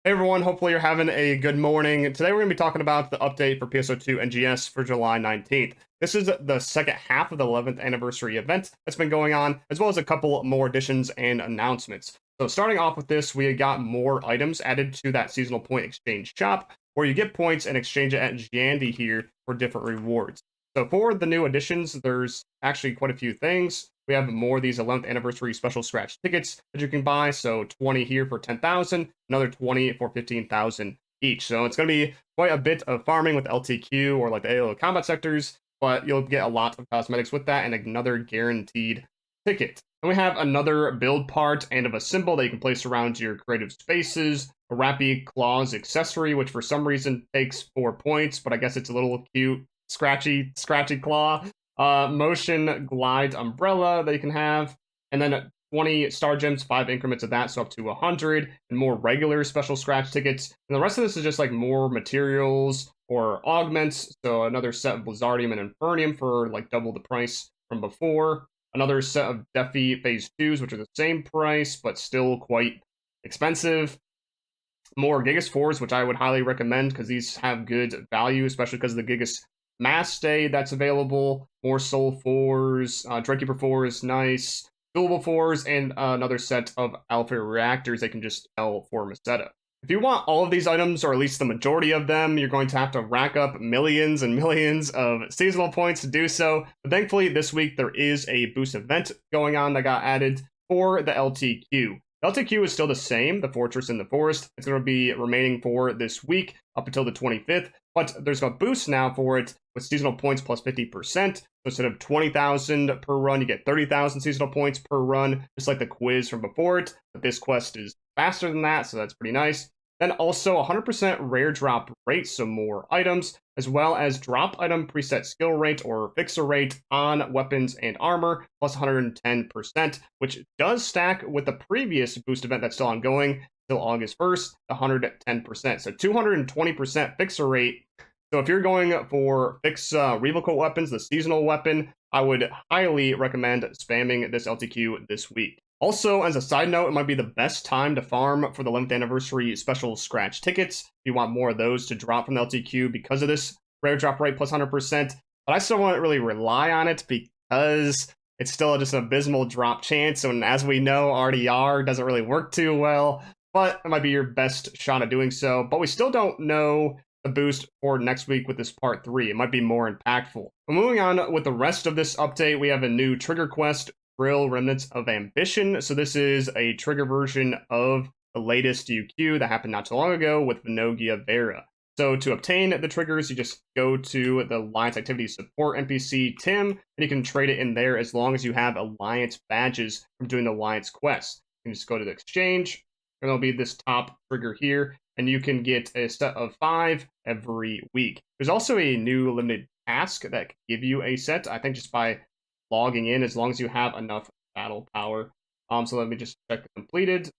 Hey everyone, hopefully you're having a good morning. Today we're going to be talking about the update for PSO2 NGS for July 19th. This is the second half of the 11th anniversary event that's been going on, as well as a couple more additions and announcements. So starting off with this, we got more items added to that seasonal point exchange shop, where you get points and exchange it at Jandy here for different rewards. So for the new additions, there's actually quite a few things. We have more of these 11th anniversary special scratch tickets that you can buy. So 20 here for 10,000, another 20 for 15,000 each. So it's going to be quite a bit of farming with LTQ or like the AO combat sectors, but you'll get a lot of cosmetics with that and another guaranteed ticket. And we have another build part and of a symbol that you can place around your creative spaces, a Rappy Claws accessory, which for some reason takes 4 points, but I guess it's a little cute, scratchy claw. Motion glide umbrella that you can have, and then 20 star gems, 5 increments of that, so up to 100, and more regular special scratch tickets. And the rest of this is just like more materials or augments, so another set of Blizzardium and Infernium for like double the price from before. Another set of Defi Phase 2s, which are the same price, but still quite expensive. More Gigas 4s, which I would highly recommend because these have good value, especially because of the Gigas Mass Stay that's available. More Soul 4s, Dreadkeeper 4s, nice. Doable 4s, and another set of Alpha Reactors they can just sell for Meseta. If you want all of these items, or at least the majority of them, you're going to have to rack up millions and millions of seasonal points to do so. But thankfully, this week there is a boost event going on that got added for the LTQ. LTQ is still the same, the Fortress in the Forest. It's going to be remaining for this week up until the 25th, but there's a boost now for it with seasonal points plus 50%. So instead of 20,000 per run, you get 30,000 seasonal points per run, just like the quiz from before it. But this quest is faster than that, so that's pretty nice. Then also 100% rare drop rate, so more items, as well as drop item preset skill rate or fixer rate on weapons and armor, plus 110%, which does stack with the previous boost event that's still ongoing till August 1st, 110%. So 220% fixer rate. So if you're going for fix revocal weapons, the seasonal weapon, I would highly recommend spamming this LTQ this week. Also, as a side note, it might be the best time to farm for the 11th anniversary special scratch tickets. If you want more of those to drop from the LTQ because of this rare drop rate plus 100%. But I still won't really rely on it because it's still just an abysmal drop chance. And as we know, RDR doesn't really work too well. But it might be your best shot at doing so. But we still don't know the boost for next week with this part 3. It might be more impactful. But moving on with the rest of this update, we have a new trigger quest, Drill Remnants of Ambition. So this is a trigger version of the latest UQ that happened not too long ago with Venogia Vera. So to obtain the triggers, you just go to the Alliance Activity Support NPC, Tim, and you can trade it in there as long as you have Alliance badges from doing the Alliance quests. You can just go to the exchange, and there'll be this top trigger here, and you can get a set of 5 every week. There's also a new limited task that can give you a set, I think just by logging in, as long as you have enough battle power. So let me just check the completed.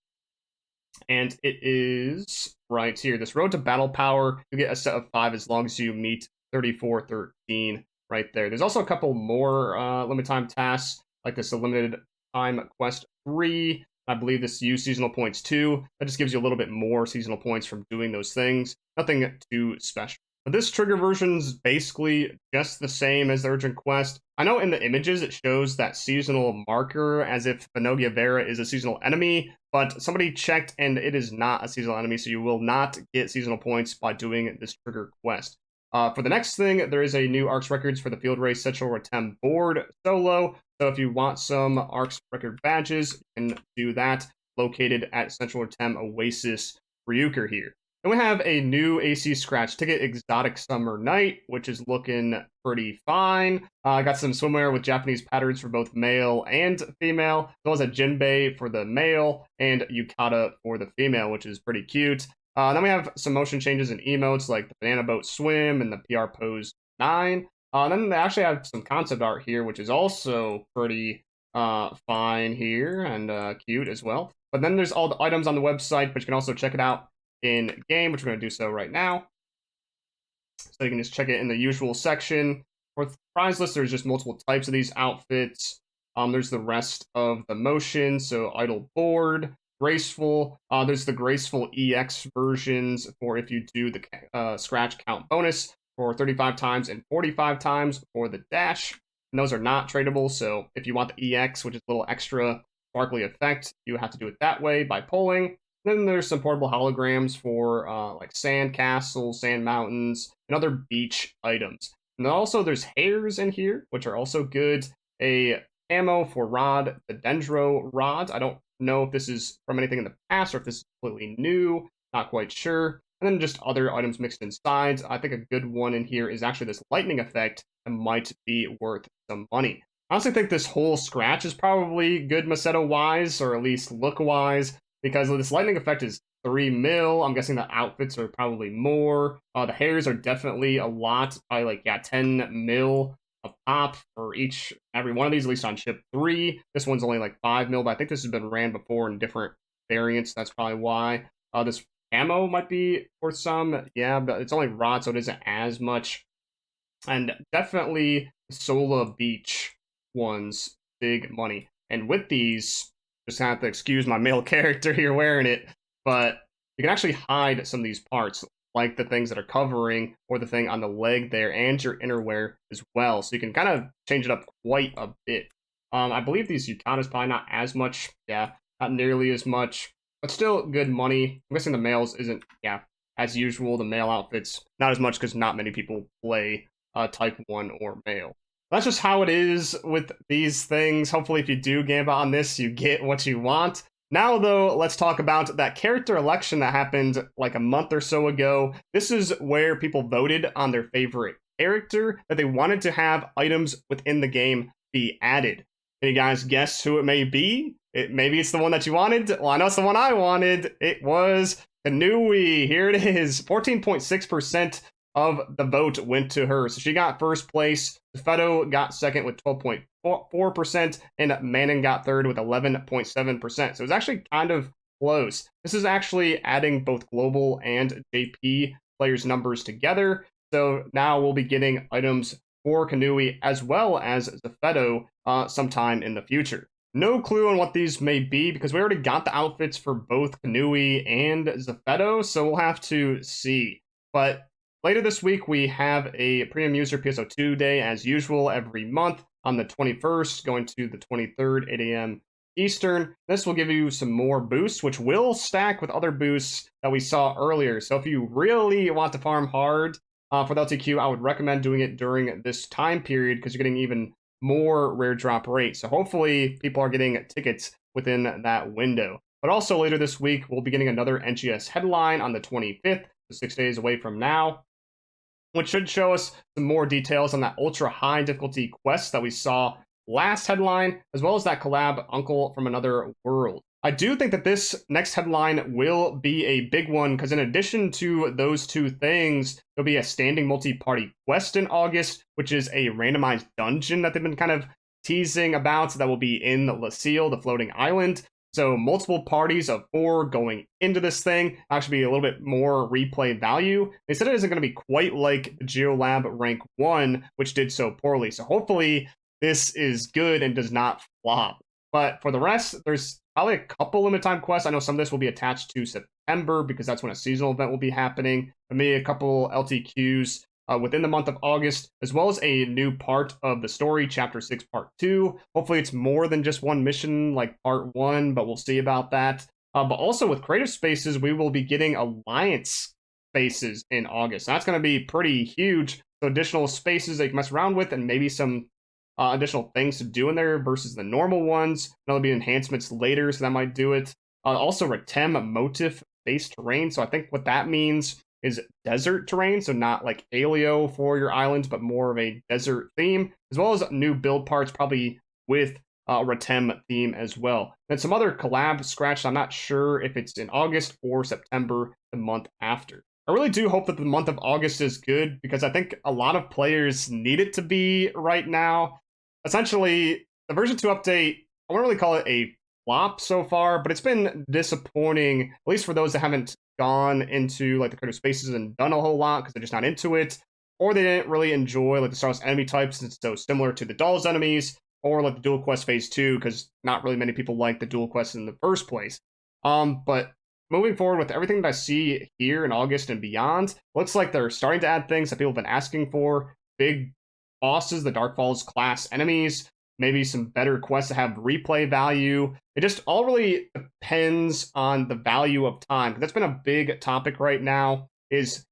And it is right here. This road to battle power, you get a set of 5 as long as you meet 3413 right there. There's also a couple more limited time tasks, like this limited time quest 3. I believe this use seasonal points too. That just gives you a little bit more seasonal points from doing those things. Nothing too special. But this trigger version's basically just the same as the urgent quest. I know in the images it shows that seasonal marker as if Venogia Vera is a seasonal enemy, but somebody checked and it is not a seasonal enemy, so you will not get seasonal points by doing this trigger quest. For the next thing, there is a new ARKS Records for the Field Race Central Retem board solo. So if you want some ARKS Record badges, you can do that, located at Central Retem Oasis Ryuker here. And we have a new AC Scratch ticket, Exotic Summer Night, which is looking pretty fine. I got some swimwear with Japanese patterns for both male and female, as well as a Jinbei for the male and Yukata for the female, which is pretty cute. Then we have some motion changes and emotes like the Banana Boat Swim and the PR Pose 9. Then they actually have some concept art here, which is also pretty fine here and cute as well. But then there's all the items on the website, but you can also check it out in game, which we're going to do so right now. So you can just check it in the usual section. For the prize list, there's just multiple types of these outfits. There's the rest of the motion, so idle board, graceful. There's the graceful EX versions for if you do the scratch count bonus for 35 times and 45 times for the dash. And those are not tradable, so if you want the EX, which is a little extra sparkly effect, you have to do it that way by pulling. Then there's some portable holograms for like sand castles, sand mountains, and other beach items. And then also there's hairs in here, which are also good. A ammo for rod, the dendro rods. I don't know if this is from anything in the past or if this is completely new. Not quite sure. And then just other items mixed inside. I think a good one in here is actually this lightning effect that might be worth some money. I honestly think this whole scratch is probably good Macedo-wise, or at least look-wise, because this lightning effect is 3 mil. I'm guessing the outfits are probably more. The hairs are definitely a lot, probably like, yeah, 10 mil a pop for every one of these, at least on ship 3. This one's only like 5 mil, but I think this has been ran before in different variants. That's probably why. This ammo might be worth some, yeah, but it's only rod, so it isn't as much. And definitely Sola Beach ones, big money. And with these, just have to excuse my male character here wearing it, but you can actually hide some of these parts, like the things that are covering or the thing on the leg there and your innerwear as well. So you can kind of change it up quite a bit. I believe these Yukatas probably not as much, yeah, not nearly as much, but still good money. I'm guessing the males isn't, yeah, as usual, the male outfits, not as much because not many people play type 1 or male. That's just how it is with these things. Hopefully if you do gamble on this, you get what you want. Now, though, let's talk about that character election that happened like a month or so ago. This is where people voted on their favorite character that they wanted to have items within the game be added. Can you guys guess who it may be? Maybe it's the one that you wanted. Well, I know it's the one I wanted. It was Kanui. Here it is. 14.6% of the vote went to her. So she got first place. Fedo got second with 12.4%, and Manon got third with 11.7%. So it was actually kind of close. This is actually adding both global and JP players' numbers together. So now we'll be getting items for Kanui as well as Zafedo sometime in the future. No clue on what these may be because we already got the outfits for both Kanui and Zafedo, so we'll have to see. But later this week, we have a premium user PSO2 day as usual every month on the 21st, going to the 23rd, 8 a.m. Eastern. This will give you some more boosts, which will stack with other boosts that we saw earlier. So if you really want to farm hard for the LTQ, I would recommend doing it during this time period because you're getting even more rare drop rate. So hopefully people are getting tickets within that window. But also later this week, we'll be getting another NGS headline on the 25th, so 6 days away from now, which should show us some more details on that ultra high difficulty quest that we saw last headline, as well as that collab Uncle from Another World. I do think that this next headline will be a big one, because in addition to those two things, there'll be a standing multi-party quest in August, which is a randomized dungeon that they've been kind of teasing about, that will be in Lucille, the floating island. So multiple parties of 4 going into this thing, actually be a little bit more replay value. They said it isn't going to be quite like GeoLab Rank 1, which did so poorly. So hopefully this is good and does not flop. But for the rest, there's probably a couple limited time quests. I know some of this will be attached to September because that's when a seasonal event will be happening. Maybe a couple LTQs within the month of August, as well as a new part of the story, Chapter 6, Part 2. Hopefully it's more than just one mission like Part 1, but we'll see about that. But also with Creative Spaces, we will be getting Alliance spaces in August. That's going to be pretty huge. So additional spaces that you can mess around with, and maybe some additional things to do in there versus the normal ones. There'll be enhancements later, so that might do it. Also, Retem motif-based terrain. So I think what that means is desert terrain, so not like Alio for your islands, but more of a desert theme, as well as new build parts, probably with Retem theme as well. And some other collab scratch. I'm not sure if it's in August or September, the month after. I really do hope that the month of August is good, because I think a lot of players need it to be right now. Essentially, the version 2 update, I won't really call it a flop so far, but it's been disappointing, at least for those that haven't gone into like the creative spaces and done a whole lot because they're just not into it, or they didn't really enjoy like the Star Wars enemy types since it's so similar to the Dolls enemies, or like the Dual Quest Phase 2 because not really many people like the Dual Quest in the first place. But moving forward with everything that I see here in August and beyond, looks like they're starting to add things that people have been asking for. Big bosses, the Dark Falls class enemies, maybe some better quests that have replay value. It just all really depends on the value of time. That's been a big topic right now. Is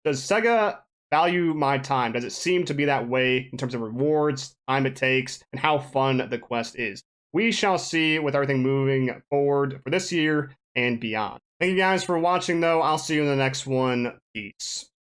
does Sega value my time? Does it seem to be that way in terms of rewards, time it takes, and how fun the quest is? We shall see with everything moving forward for this year and beyond. Thank you guys for watching, though. I'll see you in the next one. Peace.